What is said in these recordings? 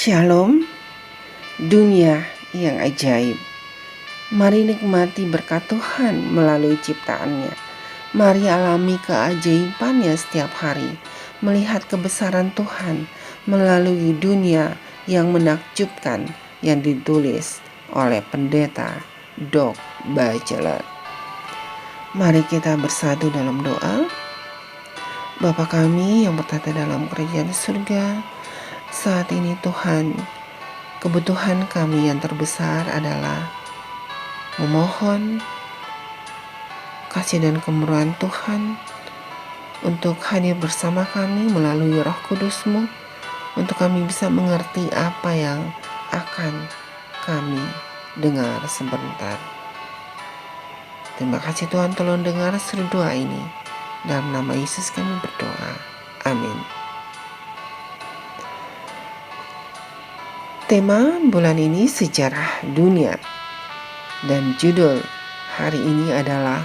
Shalom, dunia yang ajaib. Mari nikmati berkat Tuhan melalui ciptaannya. Mari alami keajaibannya setiap hari. Melihat kebesaran Tuhan melalui dunia yang menakjubkan yang ditulis oleh pendeta Doug Batchelor. Mari kita bersatu dalam doa. Bapa kami yang bertata dalam kerajaan surga, saat ini Tuhan, kebutuhan kami yang terbesar adalah memohon kasih dan kemurahan Tuhan untuk hadir bersama kami melalui Roh Kudus-Mu, untuk kami bisa mengerti apa yang akan kami dengar sebentar. Terima kasih Tuhan, tolong dengar seru doa ini. Dalam nama Yesus kami berdoa. Amin. Tema bulan ini sejarah dunia, dan judul hari ini adalah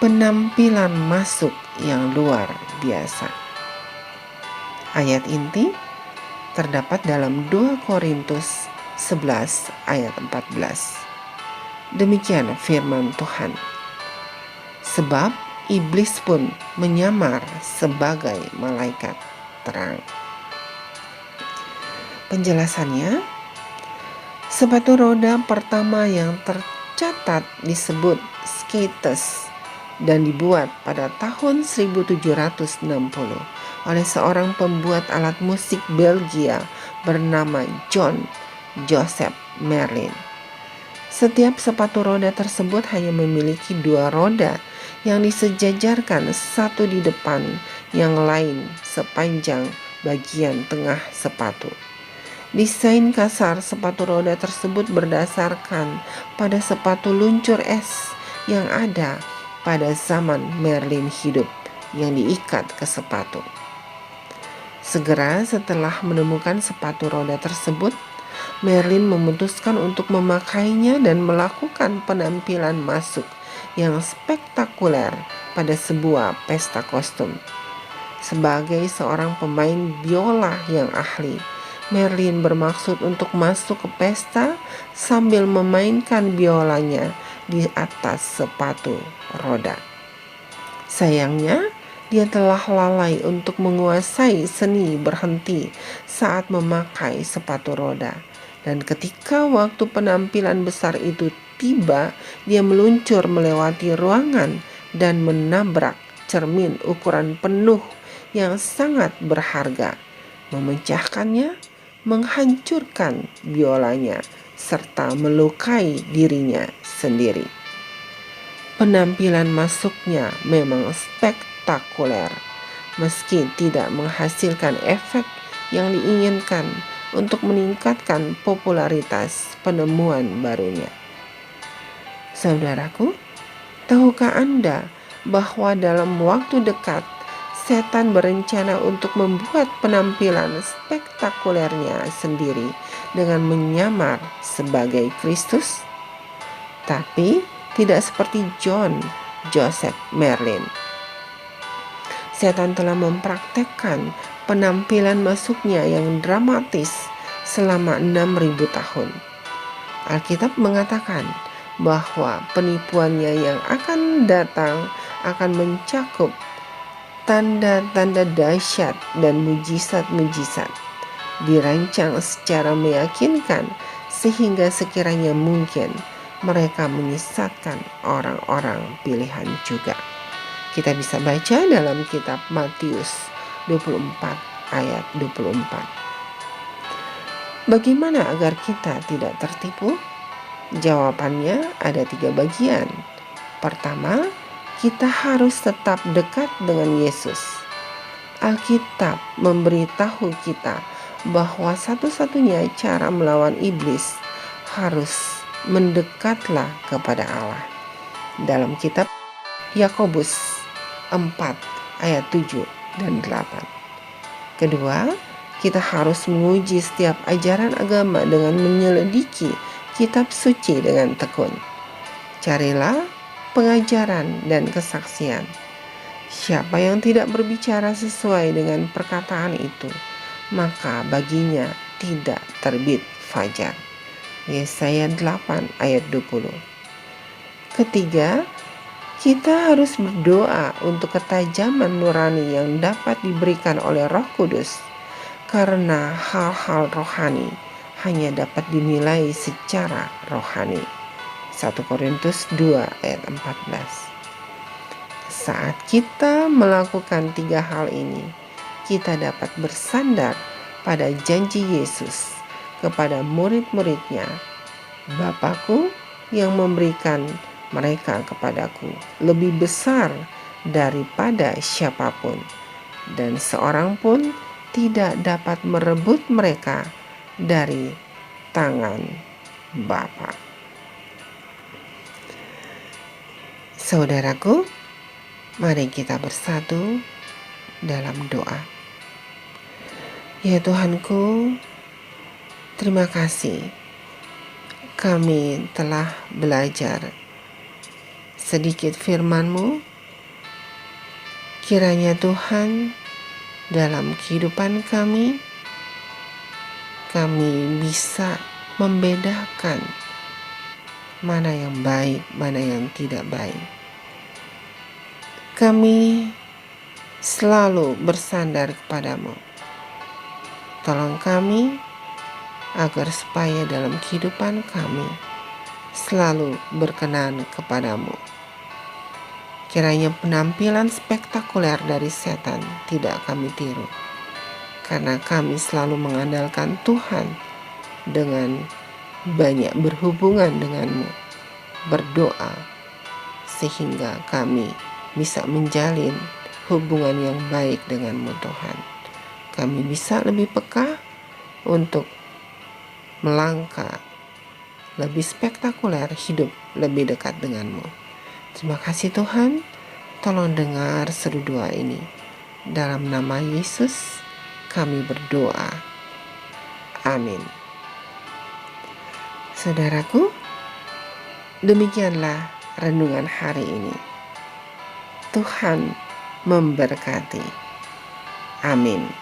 penampilan masuk yang luar biasa. Ayat inti terdapat dalam 2 Korintus 11 ayat 14. Demikian firman Tuhan. Sebab iblis pun menyamar sebagai malaikat terang. Penjelasannya, sepatu roda pertama yang tercatat disebut skates dan dibuat pada tahun 1760 oleh seorang pembuat alat musik Belgia bernama John Joseph Merlin. Setiap sepatu roda tersebut hanya memiliki 2 roda yang disejajarkan, satu di depan, yang lain sepanjang bagian tengah sepatu. Desain kasar sepatu roda tersebut berdasarkan pada sepatu luncur es yang ada pada zaman Merlin hidup yang diikat ke sepatu. Segera setelah menemukan sepatu roda tersebut, Merlin memutuskan untuk memakainya dan melakukan penampilan masuk yang spektakuler pada sebuah pesta kostum. Sebagai seorang pemain biola yang ahli, Merlin bermaksud untuk masuk ke pesta sambil memainkan biolanya di atas sepatu roda. Sayangnya, dia telah lalai untuk menguasai seni berhenti saat memakai sepatu roda. Dan ketika waktu penampilan besar itu tiba, dia meluncur melewati ruangan dan menabrak cermin ukuran penuh yang sangat berharga, memecahkannya, menghancurkan biolanya, serta melukai dirinya sendiri. Penampilan masuknya memang spektakuler, meski tidak menghasilkan efek yang diinginkan untuk meningkatkan popularitas penemuan barunya. Saudaraku, tahukah Anda bahwa dalam waktu dekat setan berencana untuk membuat penampilan spektakulernya sendiri dengan menyamar sebagai Kristus? Tapi tidak seperti John Joseph Merlin. Setan telah mempraktekkan penampilan masuknya yang dramatis selama 6.000 tahun. Alkitab mengatakan bahwa penipuannya yang akan datang akan mencakup tanda-tanda dahsyat dan mujizat-mujizat, dirancang secara meyakinkan sehingga sekiranya mungkin mereka menyesatkan orang-orang pilihan juga. Kita bisa baca dalam kitab Matius 24 ayat 24. Bagaimana agar kita tidak tertipu? Jawabannya ada 3 bagian. Pertama, kita harus tetap dekat dengan Yesus. Alkitab memberitahu kita bahwa satu-satunya cara melawan iblis harus mendekatlah kepada Allah. Dalam kitab Yakobus 4 ayat 7 dan 8. Kedua, kita harus menguji setiap ajaran agama dengan menyelidiki kitab suci dengan tekun. Carilah pengajaran dan kesaksian. Siapa yang tidak berbicara sesuai dengan perkataan itu, maka baginya tidak terbit fajar. Yesaya 8 ayat 20. Ketiga, kita harus berdoa untuk ketajaman nurani yang dapat diberikan oleh Roh Kudus, karena hal-hal rohani hanya dapat dinilai secara rohani. 1 Korintus 2 ayat 14. Saat kita melakukan 3 hal ini, kita dapat bersandar pada janji Yesus kepada murid-muridnya, "Bapa-Ku yang memberikan mereka kepadaku lebih besar daripada siapapun, dan seorang pun tidak dapat merebut mereka dari tangan Bapa." Saudaraku, mari kita bersatu dalam doa. Ya Tuhanku, terima kasih kami telah belajar sedikit firman-Mu. Kiranya Tuhan, dalam kehidupan kami bisa membedakan mana yang baik, mana yang tidak baik. Kami selalu bersandar kepadamu. Tolong kami agar supaya dalam kehidupan kami selalu berkenan kepadamu. Kiranya penampilan spektakuler dari setan tidak kami tiru, karena kami selalu mengandalkan Tuhan dengan banyak berhubungan denganmu, berdoa, sehingga kami bisa menjalin hubungan yang baik denganmu Tuhan. Kami bisa lebih peka untuk melangkah lebih spektakuler, hidup lebih dekat denganmu. Terima kasih Tuhan, tolong dengar seru doa ini. Dalam nama Yesus kami berdoa. Amin. Saudaraku, demikianlah renungan hari ini. Tuhan memberkati. Amin.